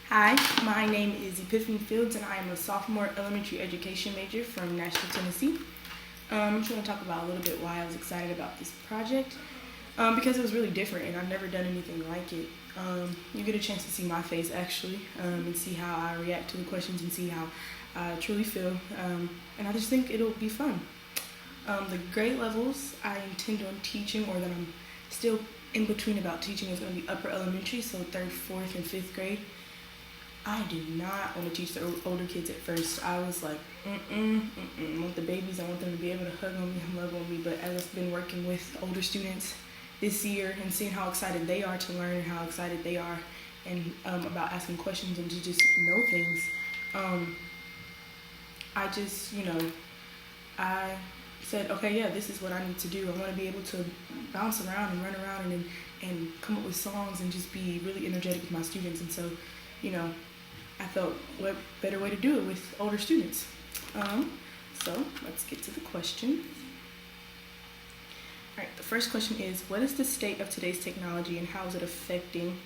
Hi, my name is Epiphany Fields, and I am a sophomore elementary education major from Nashville, Tennessee. I'm just going to talk about a little bit why I was excited about this project, because it was really different, and I've never done anything like it. You get a chance to see my face, actually, and see how I react to the questions and see how I truly feel, and I just think it'll be fun. The grade levels I intend on teaching, or that I'm still in between about teaching, is going to be upper elementary, so 3rd, 4th, and 5th grade. I did not want to teach the older kids at first. I was like, I want the babies. I want them to be able to hug on me and love on me. But as I've been working with older students this year and seeing how excited they are to learn and how excited they are and about asking questions and to just know things, I just, I said, okay, yeah, this is what I need to do. I want to be able to bounce around and run around and come up with songs and just be really energetic with my students. And so, I thought, what better way to do it with older students? So let's get to the question. All right, the first question is, what is the state of today's technology and how is it affecting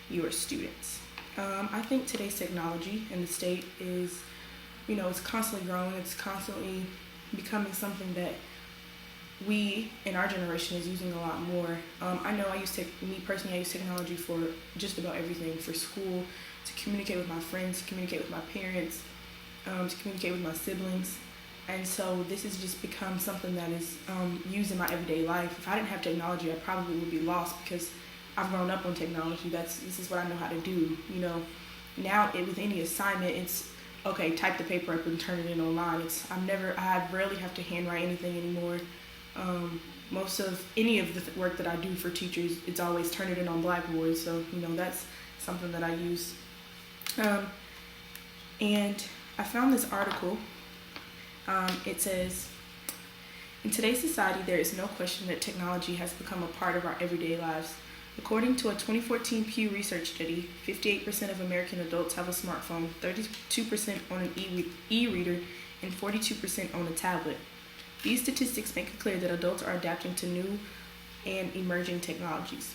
your students? I think today's technology and the state is, it's constantly growing. It's constantly becoming something that we in our generation is using a lot more. I know I use technology for just about everything, for school, to communicate with my friends, to communicate with my parents, to communicate with my siblings. And so this has just become something that is used in my everyday life. If I didn't have technology, I probably would be lost because I've grown up on technology. This is what I know how to do. Now with any assignment, it's okay, type the paper up and turn it in online. I rarely have to handwrite anything anymore. Most of any of the work that I do for teachers, it's always turn it in on Blackboard. So, that's something that I use. And I found this article. It says, in today's society, there is no question that technology has become a part of our everyday lives. According to a 2014 Pew Research study, 58% of American adults have a smartphone, 32% on an e-reader, and 42% on a tablet. These statistics make it clear that adults are adapting to new and emerging technologies.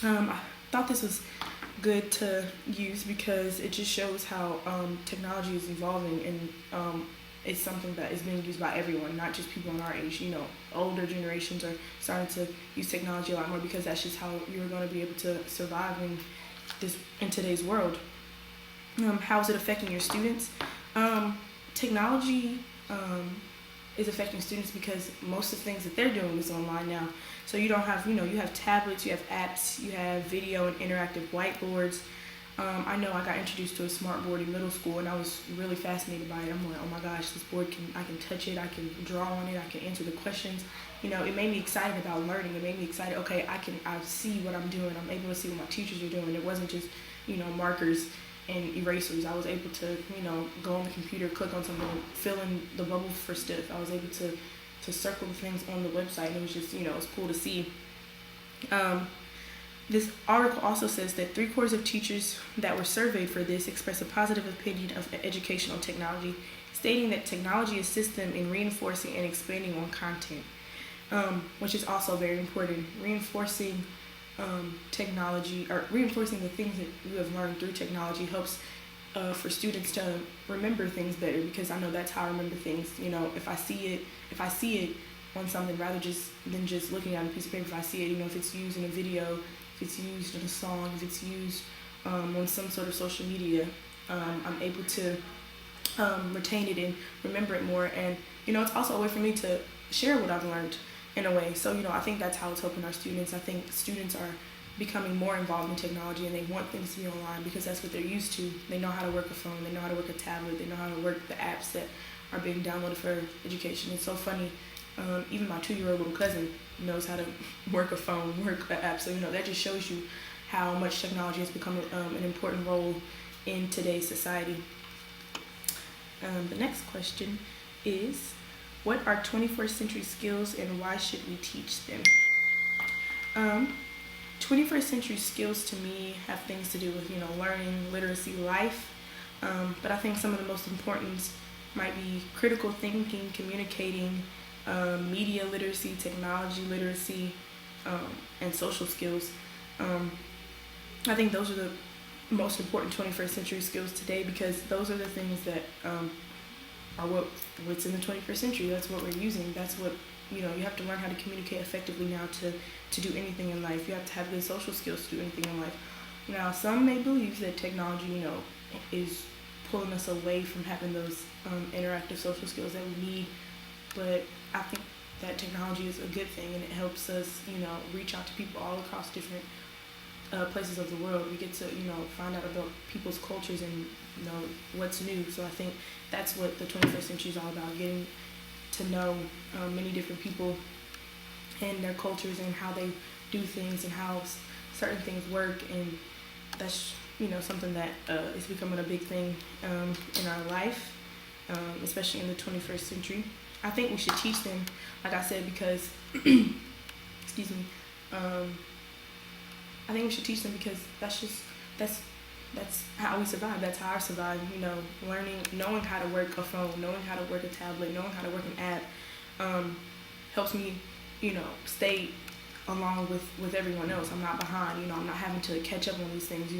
I thought this was good to use because it just shows how technology is evolving, and it's something that is being used by everyone, not just people in our age. Older generations are starting to use technology a lot more because that's just how you're going to be able to survive in today's world. How is it affecting your students? Technology is affecting students because most of the things that they're doing is online now. So you don't have, you have tablets, you have apps, you have video and interactive whiteboards. I know I got introduced to a smart board in middle school, and I was really fascinated by it. I'm like, oh my gosh, this board I can touch it, I can draw on it, I can answer the questions. It made me excited about learning. It made me excited, okay, I see what I'm doing. I'm able to see what my teachers are doing. It wasn't just, markers and erasers. I was able to, go on the computer, click on something, fill in the bubble for stuff. I was able to circle the things on the website, and it was just, it was cool to see. This article also says that 3/4 of teachers that were surveyed for this express a positive opinion of educational technology, stating that technology assists them in reinforcing and expanding on content, which is also very important. Reinforcing technology, or reinforcing the things that you have learned through technology, helps for students to remember things better, because I know that's how I remember things. If I see it on something, rather than just looking at a piece of paper, if I see it, if it's used in a video, if it's used in a song, if it's used on some sort of social media, I'm able to retain it and remember it more. And it's also a way for me to share what I've learned in a way. So I think that's how it's helping our students. I think students are becoming more involved in technology, and they want things to be online because that's what they're used to. They know how to work a phone, they know how to work a tablet, they know how to work the apps that are being downloaded for education. It's so funny. Even my 2-year-old little cousin knows how to work a phone, work an app. So that just shows you how much technology has become an important role in today's society. The next question is, what are 21st century skills and why should we teach them? 21st century skills to me have things to do with learning, literacy, life. But I think some of the most important might be critical thinking, communicating, media literacy, technology literacy, and social skills. I think those are the most important 21st century skills today, because those are the things that are what's in the 21st century. That's what we're using. That's what, you have to learn how to communicate effectively now to do anything in life. You have to have good social skills to do anything in life. Now, some may believe that technology, is pulling us away from having those interactive social skills that we need, but I think that technology is a good thing, and it helps us, reach out to people all across different places of the world. We get to, find out about people's cultures and, what's new. So I think that's what the 21st century is all about, getting to know many different people and their cultures and how they do things and how certain things work. And that's, something that is becoming a big thing in our life, especially in the 21st century. I think we should teach them, like I said, because, excuse me, I think we should teach them because that's how we survive. That's how I survive. Knowing how to work a phone, knowing how to work a tablet, knowing how to work an app, helps me, stay along with everyone else. I'm not behind. I'm not having to catch up on these things.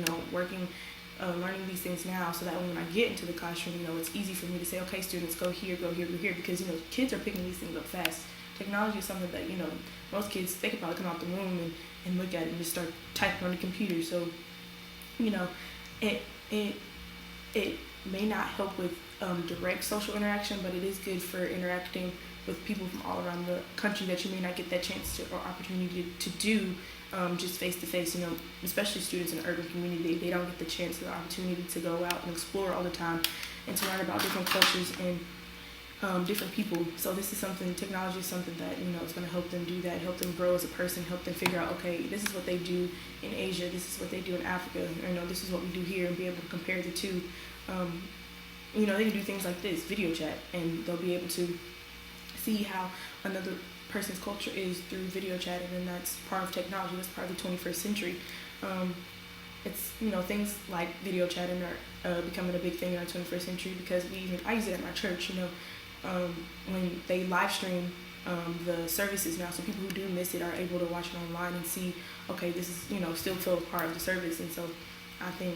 Learning these things now, so that when I get into the classroom, it's easy for me to say, okay, students, go here, go here, go here, because kids are picking these things up fast. Technology is something that most kids, they could probably come out the room and look at it and just start typing on the computer. So it may not help with direct social interaction, but it is good for interacting with people from all around the country that you may not get that chance to or opportunity to do just face to face. Especially students in the urban community, they don't get the chance or the opportunity to go out and explore all the time and to learn about different cultures and different people. So this is technology is something that is going to help them do that, help them grow as a person, help them figure out, okay, this is what they do in Asia, this is what they do in Africa, or this is what we do here, and be able to compare the two. They can do things like this, video chat, and they'll be able to see how another person's culture is through video chat, and then that's part of technology. That's part of the 21st century. It's things like video chatting are becoming a big thing in our 21st century, because I use it at my church. When they live stream the services now, so people who do miss it are able to watch it online and see, okay, this is still feel part of the service. And so I think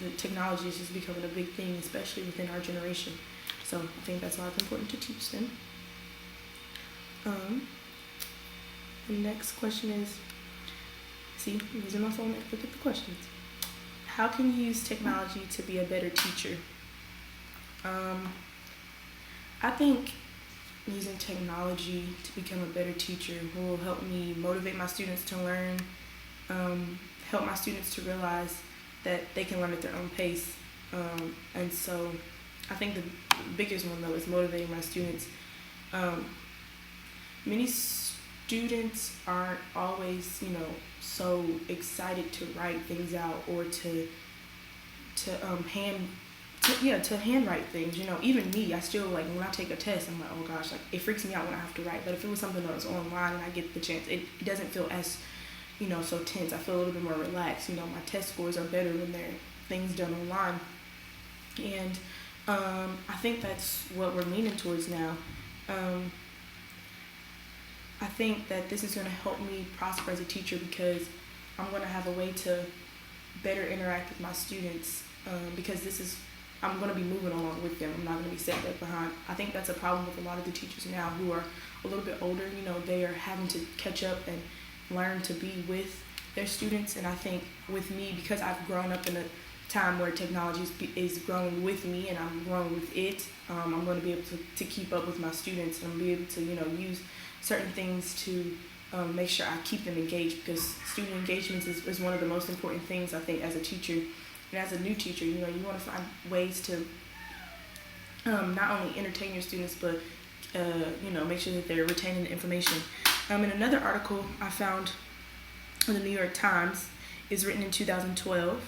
the technology is just becoming a big thing, especially within our generation. So I think that's why it's important to teach them. The next question is, see, I'm using my phone to look at the questions. How can you use technology to be a better teacher? I think using technology to become a better teacher will help me motivate my students to learn, help my students to realize that they can learn at their own pace. And so I think the biggest one, though, is motivating my students. Many students aren't always, so excited to write things out or to handwrite things. Even me, I still, when I take a test, I'm like, oh gosh, it freaks me out when I have to write. But if it was something that was online and I get the chance, it doesn't feel as, so tense. I feel a little bit more relaxed. My test scores are better when there are things done online. And I think that's what we're leaning towards now. I think that this is going to help me prosper as a teacher, because I'm going to have a way to better interact with my students, because I'm going to be moving along with them. I'm not going to be set back behind. I think that's a problem with a lot of the teachers now who are a little bit older. They are having to catch up and learn to be with their students. And I think with me, because I've grown up in a time where technology is growing with me and I'm growing with it, I'm going to be able to keep up with my students, and be able to use certain things to make sure I keep them engaged, because student engagement is one of the most important things, I think, as a teacher. And as a new teacher, you want to find ways to not only entertain your students, but make sure that they're retaining the information. In another article I found in the New York Times, is written in 2012.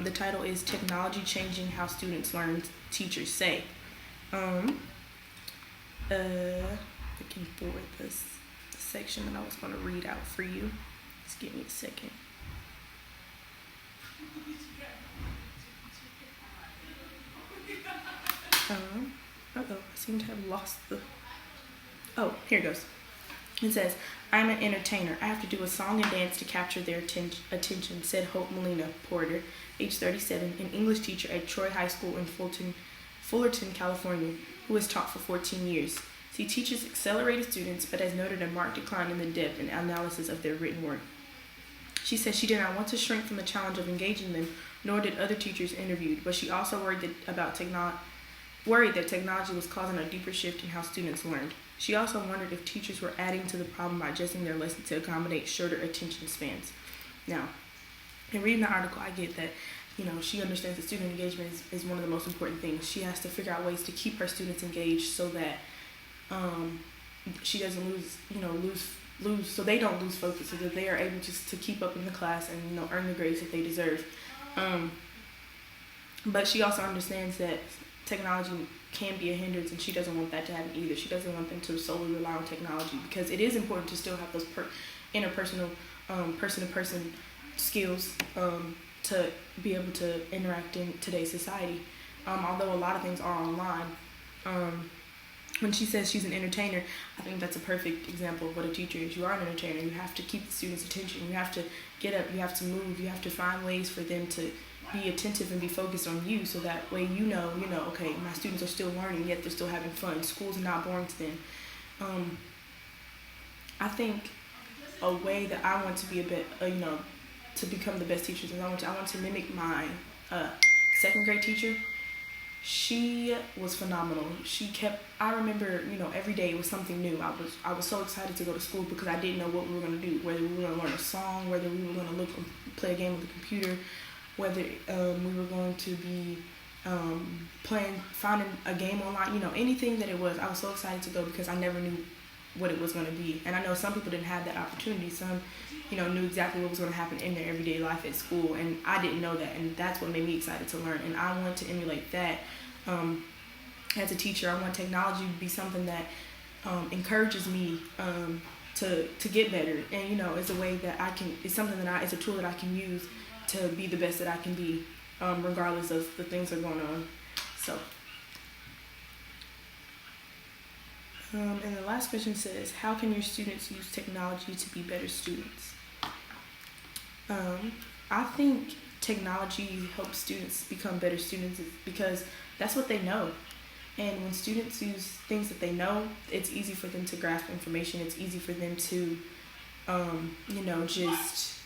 The title is "Technology Changing How Students Learn," teachers say. I can forward this section that I was going to read out for you. Just give me a second. I seem to have lost the... Oh, here it goes. It says, I'm an entertainer. I have to do a song and dance to capture their attention, said Hope Molina Porter, age 37, an English teacher at Troy High School in Fullerton, California, who has taught for 14 years. She teaches accelerated students, but has noted a marked decline in the depth and analysis of their written work. She said she did not want to shrink from the challenge of engaging them, nor did other teachers interviewed, but she also worried that technology was causing a deeper shift in how students learned. She also wondered if teachers were adding to the problem by adjusting their lessons to accommodate shorter attention spans. Now, in reading the article, I get that, she understands that student engagement is one of the most important things. She has to figure out ways to keep her students engaged so that she doesn't lose, so they don't lose focus, so that they are able to keep up in the class and earn the grades that they deserve. But she also understands that technology can be a hindrance, and she doesn't want that to happen either. She doesn't want them to solely rely on technology, because it is important to still have those interpersonal, person-to-person skills to be able to interact in today's society. Although a lot of things are online. When she says she's an entertainer, I think that's a perfect example of what a teacher is. You are an entertainer. You have to keep the students' attention. You have to get up. You have to move. You have to find ways for them to be attentive and be focused on you, so that way okay, my students are still learning, yet they're still having fun. School's not boring to them. I think a way that I want to be to become the best teacher is I want to mimic my second grade teacher. She was phenomenal. I remember, every day it was something new. I was so excited to go to school because I didn't know what we were going to do, whether we were going to learn a song, whether we were going to play a game with the computer, whether we were going to be finding a game online, anything that it was. I was so excited to go because I never knew what it was going to be. And I know some people didn't have that opportunity. Some, knew exactly what was going to happen in their everyday life at school, and I didn't know that, and that's what made me excited to learn. And I want to emulate that. As a teacher, I want technology to be something that encourages me to get better, and it's a way that it's something that it's a tool that I can use to be the best that I can be, regardless of the things that are going on. So, and the last question says, how can your students use technology to be better students? I think technology helps students become better students because that's what they know. And when students use things that they know, it's easy for them to grasp information. It's easy for them to, just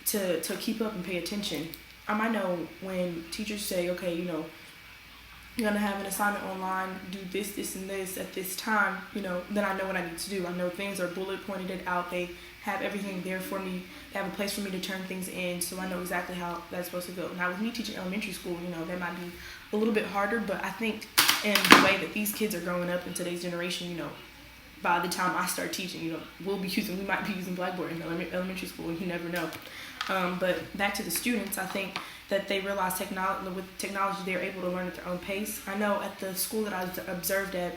to keep up and pay attention. I know when teachers say, okay, you're going to have an assignment online, do this, and this at this time, then I know what I need to do. I know things are bullet pointed out. They have everything there for me. They have a place for me to turn things in, so I know exactly how that's supposed to go. Now, with me teaching elementary school, that might be a little bit harder, but I think in the way that these kids are growing up in today's generation, by the time I start teaching, we might be using Blackboard in elementary school, and you never know. But back to the students, I think that they realize with technology, they're able to learn at their own pace. I know at the school that I observed at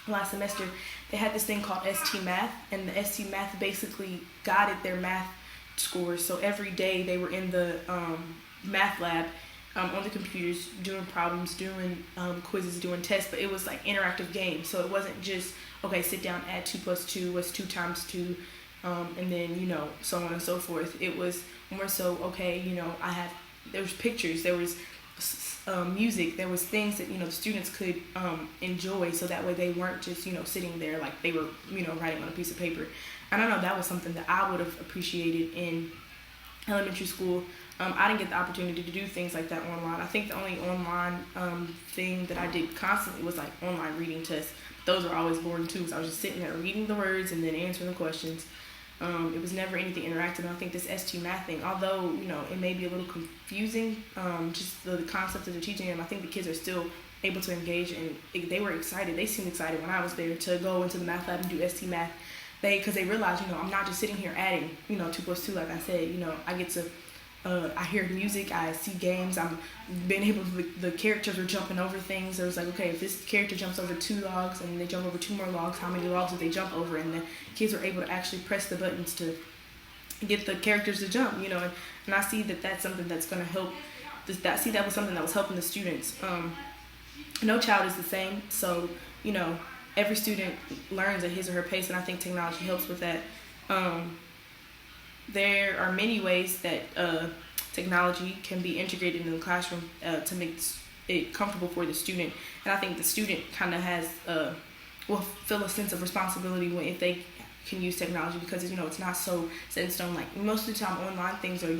last semester, they had this thing called ST Math, and the ST Math basically guided their math scores. So every day they were in the math lab on the computers doing problems, doing quizzes, doing tests, but it was like interactive games. So it wasn't just, okay, sit down, add 2 plus 2, what's 2 times 2, and then, so on and so forth. It was more so, okay, there was pictures, there was music, there was things that, the students could enjoy, so that way they weren't just, sitting there like they were, writing on a piece of paper. And I know that was something that I would have appreciated in elementary school. I didn't get the opportunity to do things like that online. I think the only online thing that I did constantly was like online reading tests. Those were always boring too, because I was just sitting there reading the words and then answering the questions. It was never anything interactive. And I think this ST Math thing, although, it may be a little confusing, just the concept that they're teaching them, I think the kids are still able to engage, and they were excited. They seemed excited when I was there to go into the math lab and do ST Math. Because they realized, I'm not just sitting here adding, 2 plus 2, like I said, I get to, I hear music, I see games, I'm being able to, the characters are jumping over things. It was like, okay, if this character jumps over 2 logs and they jump over 2 more logs, how many logs did they jump over? And the kids were able to actually press the buttons to get the characters to jump, and I see that that's something that's going to help. That was something that was helping the students. No child is the same, so, every student learns at his or her pace, and I think technology helps with that. There are many ways that technology can be integrated in the classroom to make it comfortable for the student, and I think the student kind of has will feel a sense of responsibility if they can use technology, because it's not so set in stone. Like most of the time, online things are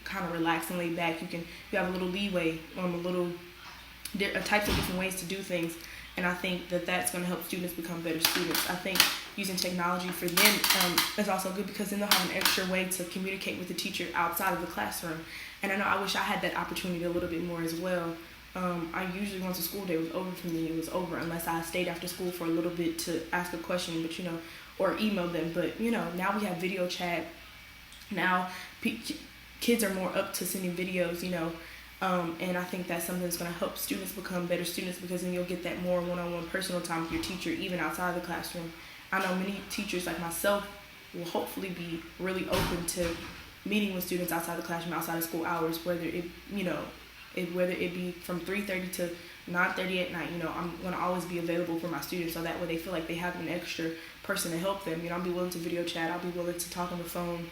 kind of relaxed and laid back. You have a little leeway, types of different ways to do things. And I think that that's going to help students become better students. I think using technology for them is also good, because then they'll have an extra way to communicate with the teacher outside of the classroom. And I know I wish I had that opportunity a little bit more as well. I usually, once the school day was over for me, it was over, unless I stayed after school for a little bit to ask a question, but or email them. But now we have video chat. Now kids are more up to sending videos, and I think that's something that's going to help students become better students, because then you'll get that more one-on-one personal time with your teacher, even outside of the classroom. I know many teachers like myself will hopefully be really open to meeting with students outside the classroom, outside of school hours, whether it be from 3:30 to 9:30 at night. I'm going to always be available for my students, so that way they feel like they have an extra person to help them. I'll be willing to video chat. I'll be willing to talk on the phone.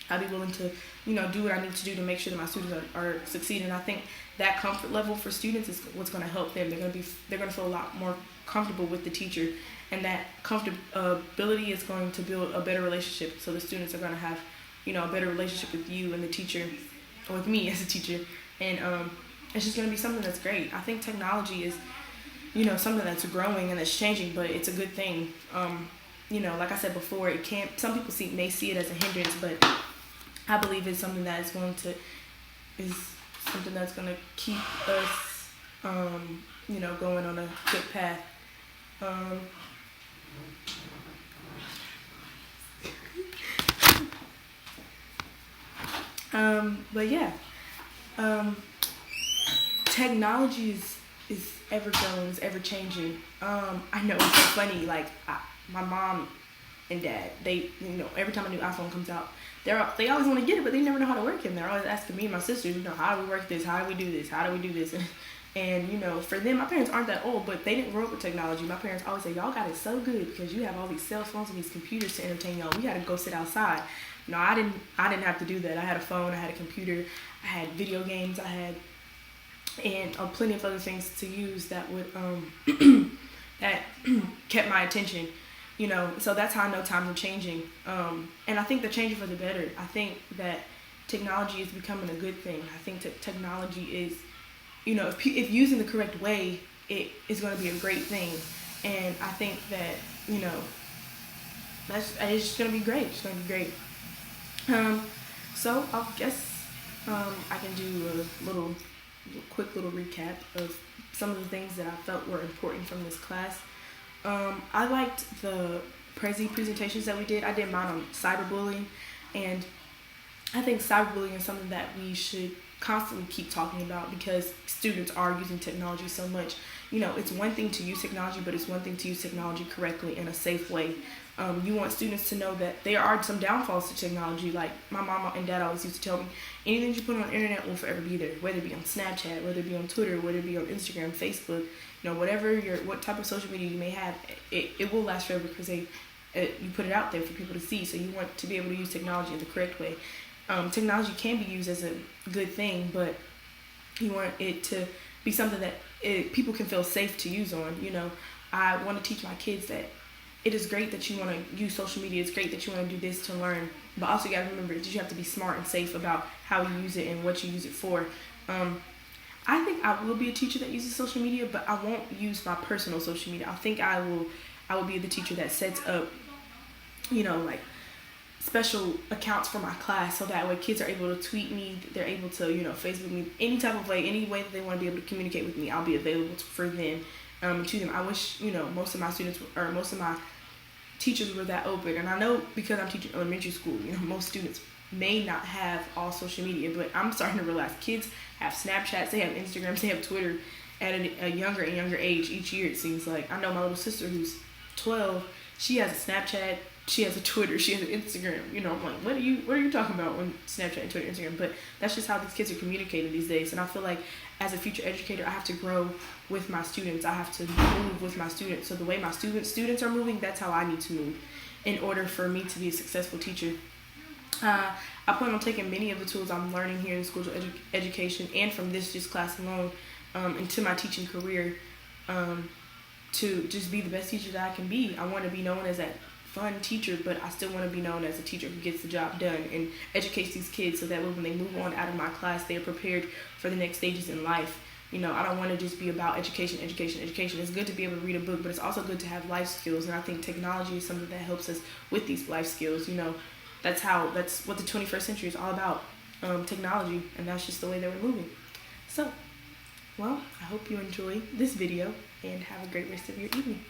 I'll be willing to, do what I need to do to make sure that my students are succeeding. I think that comfort level for students is what's going to help them. They're going to feel a lot more comfortable with the teacher, and that comfortability is going to build a better relationship. So the students are going to have, a better relationship with you and the teacher, or with me as a teacher, and it's just going to be something that's great. I think technology is, something that's growing and that's changing, but it's a good thing. Like I said before, some people may see it as a hindrance, but I believe it's something that is going to keep us, going on a good path. But yeah, technology is ever growing, is ever changing. I know it's so funny. Like my mom and dad, they every time a new iPhone comes out, they always want to get it, but they never know how to work it. And they're always asking me and my sisters, how do we work this? How do we do this? How do we do this? And for them, my parents aren't that old, but they didn't grow up with technology. My parents always say, y'all got it so good because you have all these cell phones and these computers to entertain y'all. We got to go sit outside. No, I didn't have to do that. I had a phone, I had a computer, I had video games, and plenty of other things to use that would that kept my attention. So that's how I know times are changing. And I think they're changing for the better. I think that technology is becoming a good thing. I think that technology is, if used in the correct way, it is going to be a great thing. And I think that, it's just going to be great. It's going to be great. So I guess I can do a quick little recap of some of the things that I felt were important from this class. I liked the presentations that we did. I did mine on cyberbullying, and I think cyberbullying is something that we should constantly keep talking about, because students are using technology so much. It's one thing to use technology, but it's one thing to use technology correctly in a safe way. You want students to know that there are some downfalls to technology. Like my mama and dad always used to tell me, anything you put on the internet will forever be there, whether it be on Snapchat, whether it be on Twitter, whether it be on Instagram, Facebook, what type of social media you may have, it will last forever, because you put it out there for people to see. So you want to be able to use technology in the correct way. Technology can be used as a good thing, but you want it to be something that people can feel safe to use on. I want to teach my kids that it is great that you want to use social media. It's great that you want to do this to learn, but also you got to remember that you have to be smart and safe about how you use it and what you use it for. I think I will be a teacher that uses social media, but I won't use my personal social media. I think I will be the teacher that sets up, like special accounts for my class, so that way kids are able to tweet me, they're able to, Facebook me, any type of way, any way that they want to be able to communicate with me, I'll be available for them, to them. I wish, most of my students, or most of my teachers were that open. And I know, because I'm teaching elementary school, most students may not have all social media, but I'm starting to realize kids have Snapchats, they have Instagrams, they have Twitter at a younger and younger age each year, it seems like. I know my little sister who's 12, she has a Snapchat, she has a Twitter, she has an Instagram. You know, I'm like, what are you talking about on Snapchat and Twitter, Instagram? But that's just how these kids are communicating these days. And I feel like as a future educator, I have to grow with my students. I have to move with my students. So the way my students are moving, that's how I need to move in order for me to be a successful teacher. I plan on taking many of the tools I'm learning here in school education and from this just class alone into my teaching career to just be the best teacher that I can be. I want to be known as that fun teacher, but I still want to be known as a teacher who gets the job done and educates these kids so that when they move on out of my class, they're prepared for the next stages in life. You know, I don't want to just be about education. It's good to be able to read a book, but it's also good to have life skills. And I think technology is something that helps us with these life skills. You know, that's what the 21st century is all about, technology, and that's just the way that we're moving. So, well, I hope you enjoy this video and have a great rest of your evening.